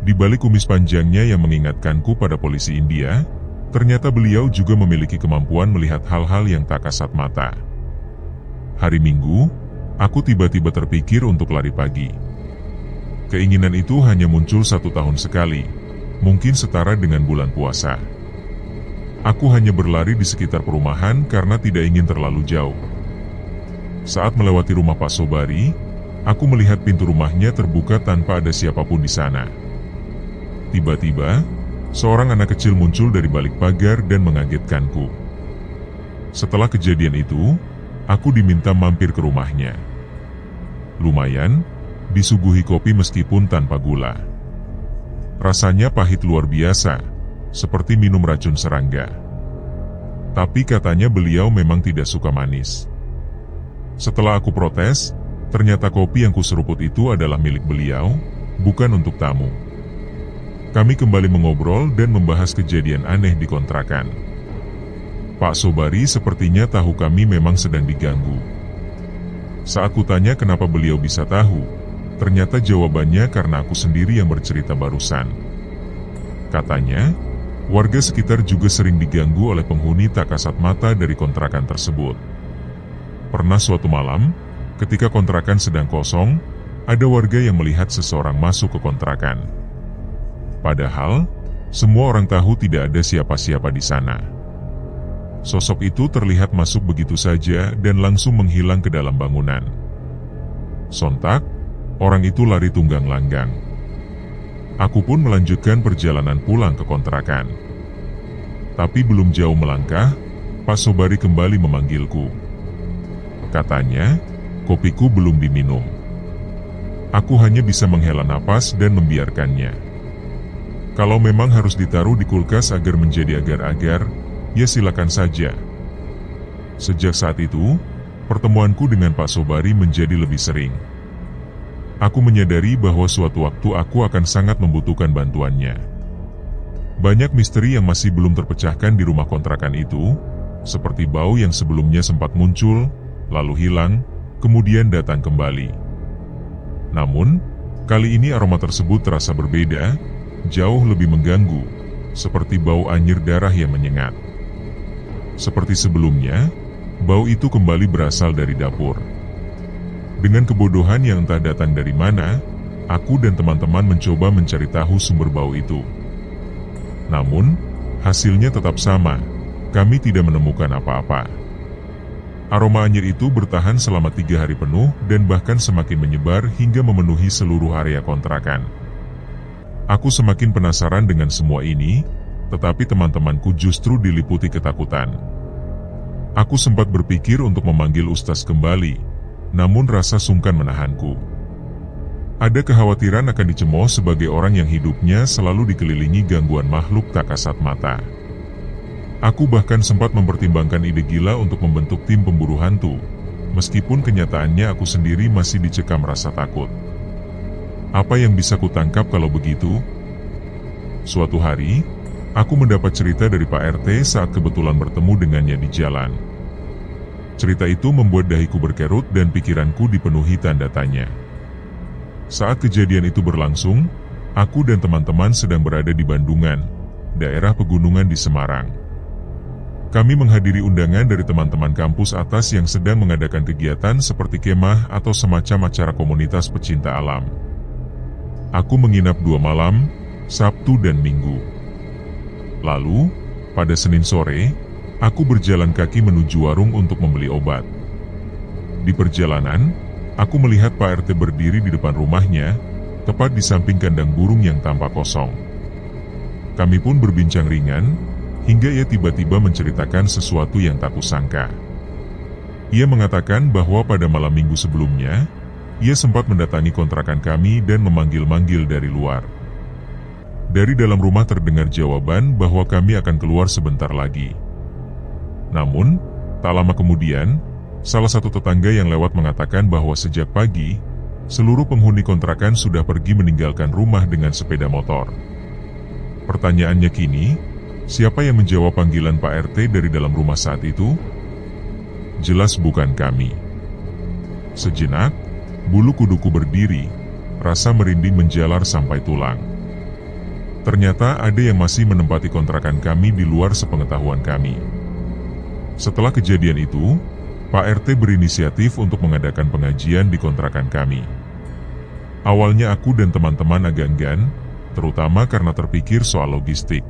Di balik kumis panjangnya yang mengingatkanku pada polisi India, ternyata beliau juga memiliki kemampuan melihat hal-hal yang tak kasat mata. Hari Minggu, aku tiba-tiba terpikir untuk lari pagi. Keinginan itu hanya muncul 1 tahun sekali, mungkin setara dengan bulan puasa. Aku hanya berlari di sekitar perumahan karena tidak ingin terlalu jauh. Saat melewati rumah Pak Sobari, aku melihat pintu rumahnya terbuka tanpa ada siapapun di sana. Tiba-tiba, seorang anak kecil muncul dari balik pagar dan mengagetkanku. Setelah kejadian itu, aku diminta mampir ke rumahnya. Lumayan, disuguhi kopi meskipun tanpa gula. Rasanya pahit luar biasa, seperti minum racun serangga. Tapi katanya beliau memang tidak suka manis. Setelah aku protes, ternyata kopi yang kuseruput itu adalah milik beliau, bukan untuk tamu. Kami kembali mengobrol dan membahas kejadian aneh di kontrakan. Pak Sobari sepertinya tahu kami memang sedang diganggu. Saat kutanya kenapa beliau bisa tahu, ternyata jawabannya karena aku sendiri yang bercerita barusan. Katanya, warga sekitar juga sering diganggu oleh penghuni tak kasat mata dari kontrakan tersebut. Pernah suatu malam, ketika kontrakan sedang kosong, ada warga yang melihat seseorang masuk ke kontrakan. Padahal, semua orang tahu tidak ada siapa-siapa di sana. Sosok itu terlihat masuk begitu saja dan langsung menghilang ke dalam bangunan. Sontak, orang itu lari tunggang langgang. Aku pun melanjutkan perjalanan pulang ke kontrakan. Tapi belum jauh melangkah, Pak Sobari kembali memanggilku. Katanya, kopiku belum diminum. Aku hanya bisa menghela napas dan membiarkannya. Kalau memang harus ditaruh di kulkas agar menjadi agar-agar, ya silakan saja. Sejak saat itu, pertemuanku dengan Pak Sobari menjadi lebih sering. Aku menyadari bahwa suatu waktu aku akan sangat membutuhkan bantuannya. Banyak misteri yang masih belum terpecahkan di rumah kontrakan itu, seperti bau yang sebelumnya sempat muncul, lalu hilang, kemudian datang kembali. Namun, kali ini aroma tersebut terasa berbeda, jauh lebih mengganggu, seperti bau anyir darah yang menyengat. Seperti sebelumnya, bau itu kembali berasal dari dapur. Dengan kebodohan yang entah datang dari mana, aku dan teman-teman mencoba mencari tahu sumber bau itu. Namun, hasilnya tetap sama, kami tidak menemukan apa-apa. Aroma anyir itu bertahan selama 3 hari penuh dan bahkan semakin menyebar hingga memenuhi seluruh area kontrakan. Aku semakin penasaran dengan semua ini, tetapi teman-temanku justru diliputi ketakutan. Aku sempat berpikir untuk memanggil Ustaz kembali, namun rasa sungkan menahanku. Ada kekhawatiran akan dicemooh sebagai orang yang hidupnya selalu dikelilingi gangguan makhluk tak kasat mata. Aku bahkan sempat mempertimbangkan ide gila untuk membentuk tim pemburu hantu, meskipun kenyataannya aku sendiri masih dicekam rasa takut. Apa yang bisa kutangkap kalau begitu? Suatu hari, aku mendapat cerita dari Pak RT saat kebetulan bertemu dengannya di jalan. Cerita itu membuat dahiku berkerut dan pikiranku dipenuhi tanda tanya. Saat kejadian itu berlangsung, aku dan teman-teman sedang berada di Bandungan, daerah pegunungan di Semarang. Kami menghadiri undangan dari teman-teman kampus atas yang sedang mengadakan kegiatan seperti kemah atau semacam acara komunitas pecinta alam. Aku menginap 2 malam, Sabtu dan Minggu. Lalu, pada Senin sore, aku berjalan kaki menuju warung untuk membeli obat. Di perjalanan, aku melihat Pak RT berdiri di depan rumahnya, tepat di samping kandang burung yang tampak kosong. Kami pun berbincang ringan, hingga ia tiba-tiba menceritakan sesuatu yang tak kusangka. Ia mengatakan bahwa pada malam Minggu sebelumnya, ia sempat mendatangi kontrakan kami dan memanggil-manggil dari luar. Dari dalam rumah terdengar jawaban bahwa kami akan keluar sebentar lagi. Namun, tak lama kemudian, salah satu tetangga yang lewat mengatakan bahwa sejak pagi, seluruh penghuni kontrakan sudah pergi meninggalkan rumah dengan sepeda motor. Pertanyaannya kini, siapa yang menjawab panggilan Pak RT dari dalam rumah saat itu? Jelas bukan kami. Sejenak, bulu kuduku berdiri, rasa merinding menjalar sampai tulang. Ternyata ada yang masih menempati kontrakan kami di luar sepengetahuan kami. Setelah kejadian itu, Pak RT berinisiatif untuk mengadakan pengajian di kontrakan kami. Awalnya aku dan teman-teman agak enggan, terutama karena terpikir soal logistik.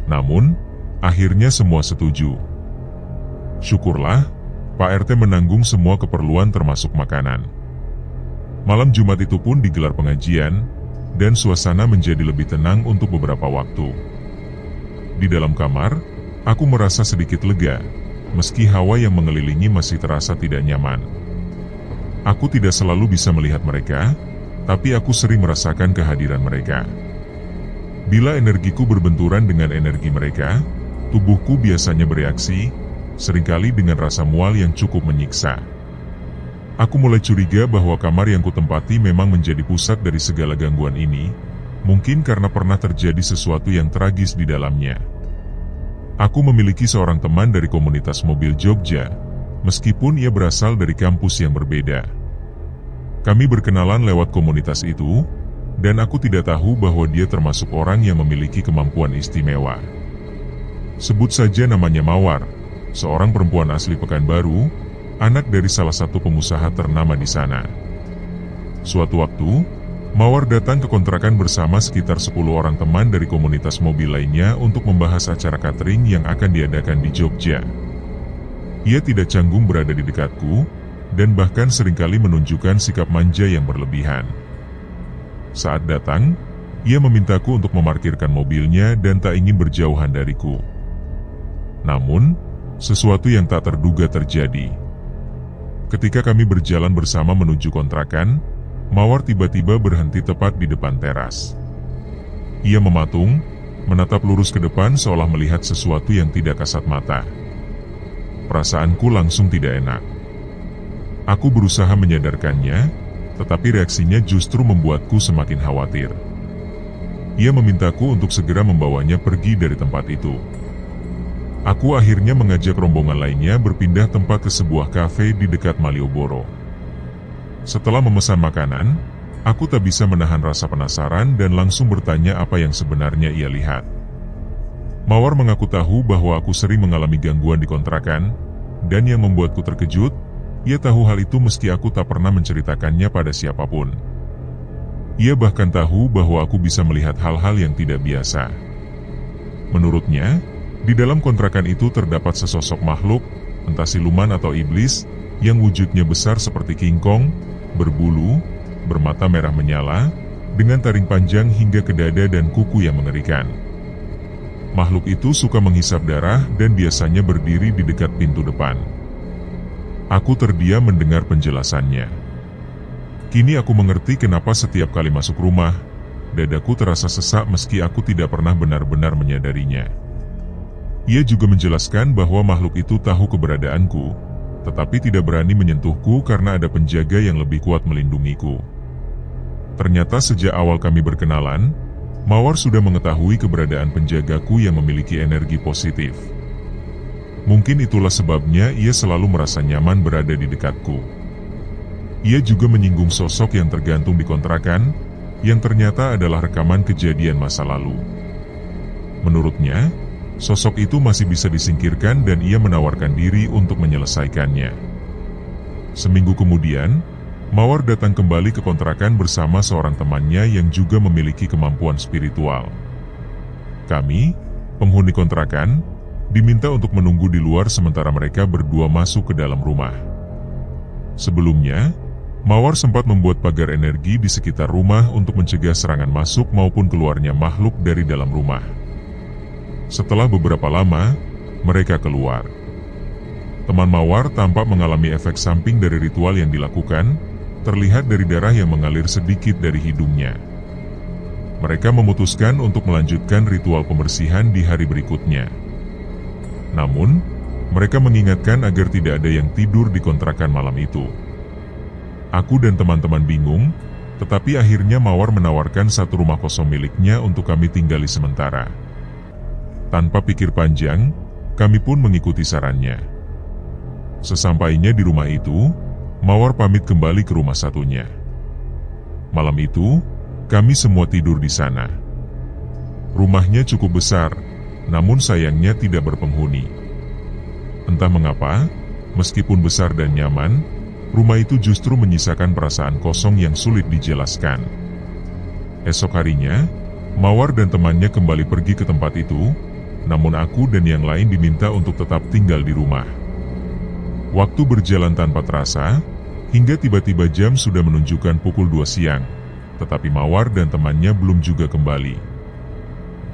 Namun, akhirnya semua setuju. Syukurlah, Pak RT menanggung semua keperluan termasuk makanan. Malam Jumat itu pun digelar pengajian, dan suasana menjadi lebih tenang untuk beberapa waktu. Di dalam kamar, aku merasa sedikit lega, meski hawa yang mengelilingi masih terasa tidak nyaman. Aku tidak selalu bisa melihat mereka, tapi aku sering merasakan kehadiran mereka. Bila energiku berbenturan dengan energi mereka, tubuhku biasanya bereaksi, seringkali dengan rasa mual yang cukup menyiksa. Aku mulai curiga bahwa kamar yang kutempati memang menjadi pusat dari segala gangguan ini, mungkin karena pernah terjadi sesuatu yang tragis di dalamnya. Aku memiliki seorang teman dari komunitas mobil Jogja, meskipun ia berasal dari kampus yang berbeda. Kami berkenalan lewat komunitas itu, dan aku tidak tahu bahwa dia termasuk orang yang memiliki kemampuan istimewa. Sebut saja namanya Mawar, seorang perempuan asli Pekanbaru, anak dari salah satu pengusaha ternama di sana. Suatu waktu, Mawar datang ke kontrakan bersama sekitar 10 orang teman dari komunitas mobil lainnya untuk membahas acara catering yang akan diadakan di Jogja. Ia tidak canggung berada di dekatku, dan bahkan seringkali menunjukkan sikap manja yang berlebihan. Saat datang, ia memintaku untuk memarkirkan mobilnya dan tak ingin berjauhan dariku. Namun, sesuatu yang tak terduga terjadi. Ketika kami berjalan bersama menuju kontrakan, Mawar tiba-tiba berhenti tepat di depan teras. Ia mematung, menatap lurus ke depan seolah melihat sesuatu yang tidak kasat mata. Perasaanku langsung tidak enak. Aku berusaha menyadarkannya, tetapi reaksinya justru membuatku semakin khawatir. Ia memintaku untuk segera membawanya pergi dari tempat itu. Aku akhirnya mengajak rombongan lainnya berpindah tempat ke sebuah kafe di dekat Malioboro. Setelah memesan makanan, aku tak bisa menahan rasa penasaran dan langsung bertanya apa yang sebenarnya ia lihat. Mawar mengaku tahu bahwa aku sering mengalami gangguan di kontrakan, dan yang membuatku terkejut, ia tahu hal itu meski aku tak pernah menceritakannya pada siapapun. Ia bahkan tahu bahwa aku bisa melihat hal-hal yang tidak biasa. Menurutnya, di dalam kontrakan itu terdapat sesosok makhluk, entah siluman atau iblis, yang wujudnya besar seperti King Kong, berbulu, bermata merah menyala, dengan taring panjang hingga ke dada dan kuku yang mengerikan. Makhluk itu suka menghisap darah dan biasanya berdiri di dekat pintu depan. Aku terdiam mendengar penjelasannya. Kini aku mengerti kenapa setiap kali masuk rumah, dadaku terasa sesak meski aku tidak pernah benar-benar menyadarinya. Ia juga menjelaskan bahwa makhluk itu tahu keberadaanku, tetapi tidak berani menyentuhku karena ada penjaga yang lebih kuat melindungiku. Ternyata sejak awal kami berkenalan, Mawar sudah mengetahui keberadaan penjagaku yang memiliki energi positif. Mungkin itulah sebabnya ia selalu merasa nyaman berada di dekatku. Ia juga menyinggung sosok yang tergantung di kontrakan, yang ternyata adalah rekaman kejadian masa lalu. Menurutnya, sosok itu masih bisa disingkirkan dan ia menawarkan diri untuk menyelesaikannya. Seminggu kemudian, Mawar datang kembali ke kontrakan bersama seorang temannya yang juga memiliki kemampuan spiritual. Kami, penghuni kontrakan, diminta untuk menunggu di luar sementara mereka berdua masuk ke dalam rumah. Sebelumnya, Mawar sempat membuat pagar energi di sekitar rumah untuk mencegah serangan masuk maupun keluarnya makhluk dari dalam rumah. Setelah beberapa lama, mereka keluar. Teman Mawar tampak mengalami efek samping dari ritual yang dilakukan, terlihat dari darah yang mengalir sedikit dari hidungnya. Mereka memutuskan untuk melanjutkan ritual pembersihan di hari berikutnya. Namun, mereka mengingatkan agar tidak ada yang tidur di kontrakan malam itu. Aku dan teman-teman bingung, tetapi akhirnya Mawar menawarkan satu rumah kosong miliknya untuk kami tinggali sementara. Tanpa pikir panjang, kami pun mengikuti sarannya. Sesampainya di rumah itu, Mawar pamit kembali ke rumah satunya. Malam itu, kami semua tidur di sana. Rumahnya cukup besar, namun sayangnya tidak berpenghuni. Entah mengapa, meskipun besar dan nyaman, rumah itu justru menyisakan perasaan kosong yang sulit dijelaskan. Esok harinya, Mawar dan temannya kembali pergi ke tempat itu, namun aku dan yang lain diminta untuk tetap tinggal di rumah. Waktu berjalan tanpa terasa, hingga tiba-tiba jam sudah menunjukkan pukul 2 siang, tetapi Mawar dan temannya belum juga kembali.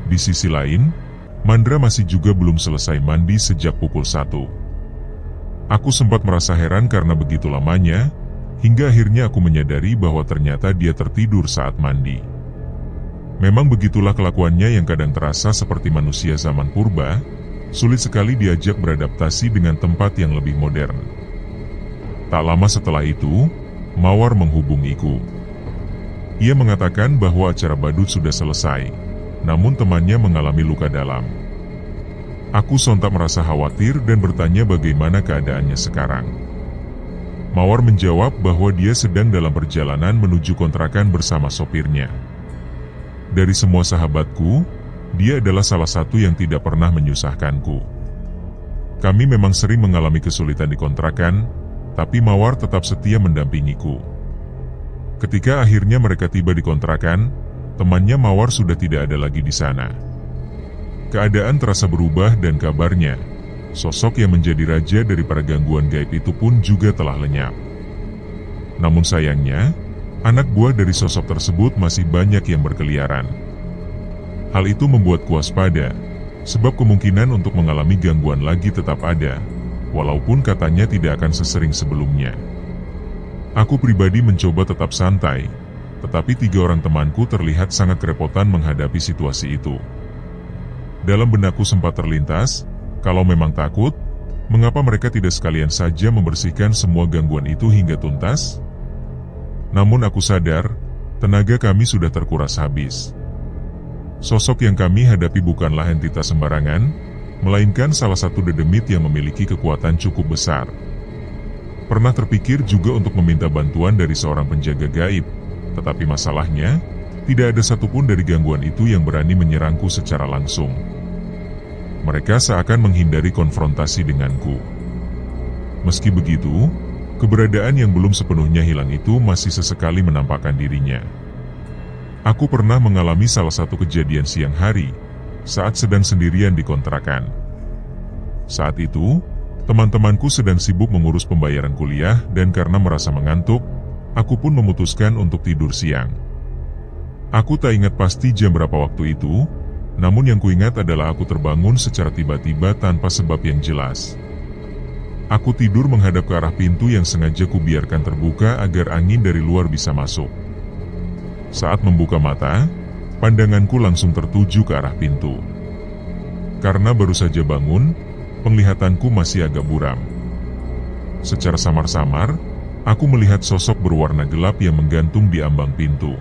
Di sisi lain, Mandra masih juga belum selesai mandi sejak pukul 1. Aku sempat merasa heran karena begitu lamanya, hingga akhirnya aku menyadari bahwa ternyata dia tertidur saat mandi. Memang begitulah kelakuannya yang kadang terasa seperti manusia zaman purba, sulit sekali diajak beradaptasi dengan tempat yang lebih modern. Tak lama setelah itu, Mawar menghubungiku. Ia mengatakan bahwa acara badut sudah selesai, namun temannya mengalami luka dalam. Aku sontak merasa khawatir dan bertanya bagaimana keadaannya sekarang. Mawar menjawab bahwa dia sedang dalam perjalanan menuju kontrakan bersama sopirnya. Dari semua sahabatku, dia adalah salah satu yang tidak pernah menyusahkanku. Kami memang sering mengalami kesulitan di kontrakan, tapi Mawar tetap setia mendampingiku. Ketika akhirnya mereka tiba di kontrakan, temannya Mawar sudah tidak ada lagi di sana. Keadaan terasa berubah dan kabarnya, sosok yang menjadi raja dari para gangguan gaib itu pun juga telah lenyap. Namun sayangnya, anak buah dari sosok tersebut masih banyak yang berkeliaran. Hal itu membuatku waspada, sebab kemungkinan untuk mengalami gangguan lagi tetap ada, walaupun katanya tidak akan sesering sebelumnya. Aku pribadi mencoba tetap santai, tetapi 3 orang temanku terlihat sangat kerepotan menghadapi situasi itu. Dalam benakku sempat terlintas, kalau memang takut, mengapa mereka tidak sekalian saja membersihkan semua gangguan itu hingga tuntas? Namun aku sadar, tenaga kami sudah terkuras habis. Sosok yang kami hadapi bukanlah entitas sembarangan, melainkan salah satu dedemit yang memiliki kekuatan cukup besar. Pernah terpikir juga untuk meminta bantuan dari seorang penjaga gaib, tetapi masalahnya, tidak ada satupun dari gangguan itu yang berani menyerangku secara langsung. Mereka seakan menghindari konfrontasi denganku. Meski begitu, keberadaan yang belum sepenuhnya hilang itu masih sesekali menampakkan dirinya. Aku pernah mengalami salah satu kejadian siang hari, saat sedang sendirian di kontrakan. Saat itu, teman-temanku sedang sibuk mengurus pembayaran kuliah dan karena merasa mengantuk, aku pun memutuskan untuk tidur siang. Aku tak ingat pasti jam berapa waktu itu, namun yang kuingat adalah aku terbangun secara tiba-tiba tanpa sebab yang jelas. Aku tidur menghadap ke arah pintu yang sengaja kubiarkan terbuka agar angin dari luar bisa masuk. Saat membuka mata, pandanganku langsung tertuju ke arah pintu. Karena baru saja bangun, penglihatanku masih agak buram. Secara samar-samar, aku melihat sosok berwarna gelap yang menggantung di ambang pintu.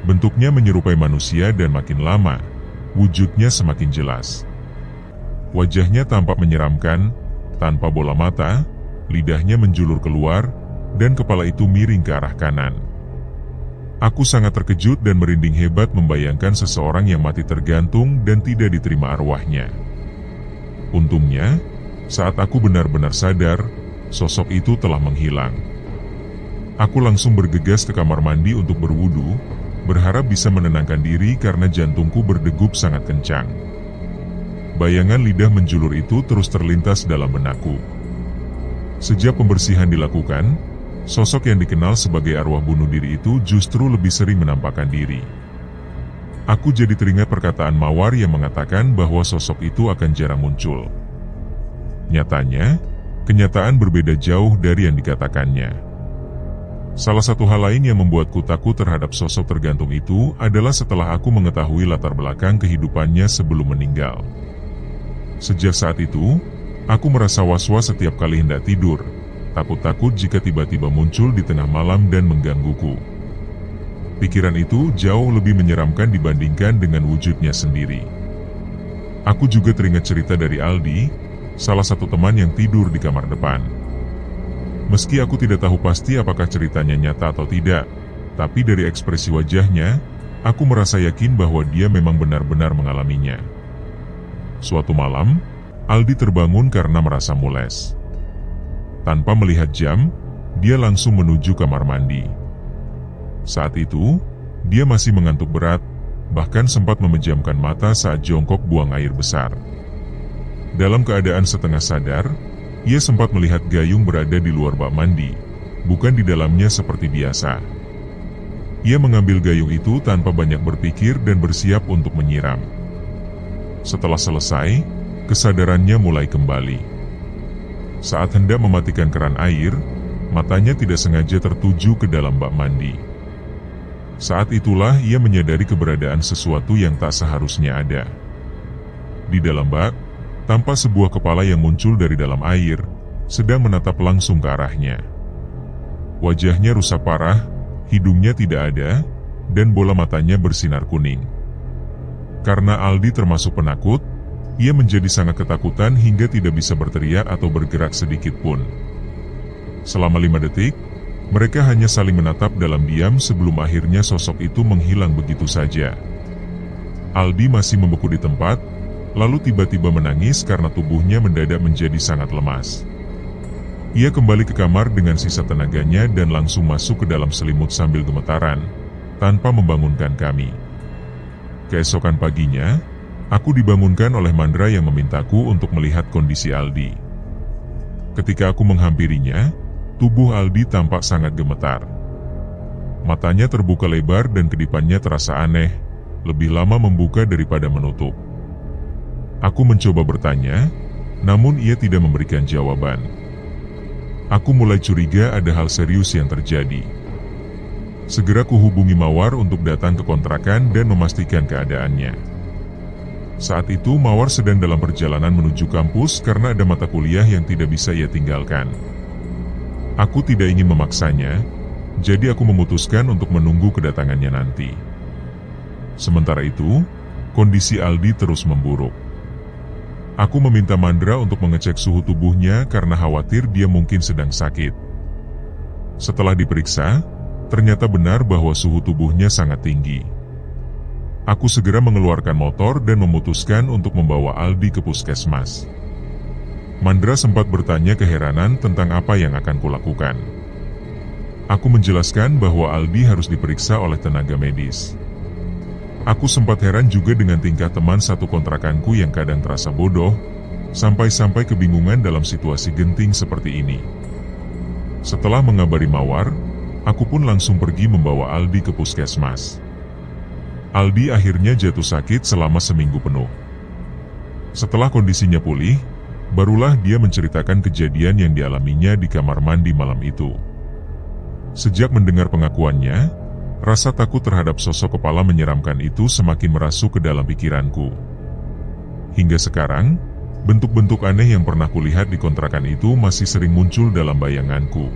Bentuknya menyerupai manusia dan makin lama, wujudnya semakin jelas. Wajahnya tampak menyeramkan, tanpa bola mata, lidahnya menjulur keluar, dan kepala itu miring ke arah kanan. Aku sangat terkejut dan merinding hebat membayangkan seseorang yang mati tergantung dan tidak diterima arwahnya. Untungnya, saat aku benar-benar sadar, sosok itu telah menghilang. Aku langsung bergegas ke kamar mandi untuk berwudu, berharap bisa menenangkan diri karena jantungku berdegup sangat kencang. Bayangan lidah menjulur itu terus terlintas dalam benakku. Sejak pembersihan dilakukan, sosok yang dikenal sebagai arwah bunuh diri itu justru lebih sering menampakkan diri. Aku jadi teringat perkataan Mawar yang mengatakan bahwa sosok itu akan jarang muncul. Nyatanya, kenyataan berbeda jauh dari yang dikatakannya. Salah satu hal lain yang membuatku takut terhadap sosok tergantung itu adalah setelah aku mengetahui latar belakang kehidupannya sebelum meninggal. Sejak saat itu, aku merasa was-was setiap kali hendak tidur, takut-takut jika tiba-tiba muncul di tengah malam dan menggangguku. Pikiran itu jauh lebih menyeramkan dibandingkan dengan wujudnya sendiri. Aku juga teringat cerita dari Aldi, salah satu teman yang tidur di kamar depan. Meski aku tidak tahu pasti apakah ceritanya nyata atau tidak, tapi dari ekspresi wajahnya, aku merasa yakin bahwa dia memang benar-benar mengalaminya. Suatu malam, Aldi terbangun karena merasa mules. Tanpa melihat jam, dia langsung menuju kamar mandi. Saat itu, dia masih mengantuk berat, bahkan sempat memejamkan mata saat jongkok buang air besar. Dalam keadaan setengah sadar, ia sempat melihat gayung berada di luar bak mandi, bukan di dalamnya seperti biasa. Ia mengambil gayung itu tanpa banyak berpikir dan bersiap untuk menyiram. Setelah selesai, kesadarannya mulai kembali. Saat hendak mematikan keran air, Matanya tidak sengaja tertuju ke dalam bak mandi. Saat itulah ia menyadari keberadaan sesuatu yang tak seharusnya ada. Di dalam bak, tampak sebuah kepala yang muncul dari dalam air, sedang menatap langsung ke arahnya. Wajahnya rusak parah, hidungnya tidak ada, dan bola matanya bersinar kuning. Karena Aldi termasuk penakut, ia menjadi sangat ketakutan hingga tidak bisa berteriak atau bergerak sedikit pun. Selama 5 detik, mereka hanya saling menatap dalam diam sebelum akhirnya sosok itu menghilang begitu saja. Aldi masih membeku di tempat, lalu tiba-tiba menangis karena tubuhnya mendadak menjadi sangat lemas. Ia kembali ke kamar dengan sisa tenaganya dan langsung masuk ke dalam selimut sambil gemetaran, tanpa membangunkan kami. Keesokan paginya, aku dibangunkan oleh Mandra yang memintaku untuk melihat kondisi Aldi. Ketika aku menghampirinya, tubuh Aldi tampak sangat gemetar. Matanya terbuka lebar dan kedipannya terasa aneh, lebih lama membuka daripada menutup. Aku mencoba bertanya, namun ia tidak memberikan jawaban. Aku mulai curiga ada hal serius yang terjadi. Segera kuhubungi Mawar untuk datang ke kontrakan dan memastikan keadaannya. Saat itu Mawar sedang dalam perjalanan menuju kampus karena ada mata kuliah yang tidak bisa ia tinggalkan. Aku tidak ingin memaksanya, jadi aku memutuskan untuk menunggu kedatangannya nanti. Sementara itu, kondisi Aldi terus memburuk. Aku meminta Mandra untuk mengecek suhu tubuhnya karena khawatir dia mungkin sedang sakit. Setelah diperiksa, ternyata benar bahwa suhu tubuhnya sangat tinggi. Aku segera mengeluarkan motor dan memutuskan untuk membawa Aldi ke puskesmas. Mandra sempat bertanya keheranan tentang apa yang akan kulakukan. Aku menjelaskan bahwa Aldi harus diperiksa oleh tenaga medis. Aku sempat heran juga dengan tingkah teman satu kontrakanku yang kadang terasa bodoh, sampai-sampai kebingungan dalam situasi genting seperti ini. Setelah mengabari Mawar, aku pun langsung pergi membawa Aldi ke puskesmas. Aldi akhirnya jatuh sakit selama seminggu penuh. Setelah kondisinya pulih, barulah dia menceritakan kejadian yang dialaminya di kamar mandi malam itu. Sejak mendengar pengakuannya, rasa takut terhadap sosok kepala menyeramkan itu semakin merasuk ke dalam pikiranku. Hingga sekarang, bentuk-bentuk aneh yang pernah kulihat di kontrakan itu masih sering muncul dalam bayanganku.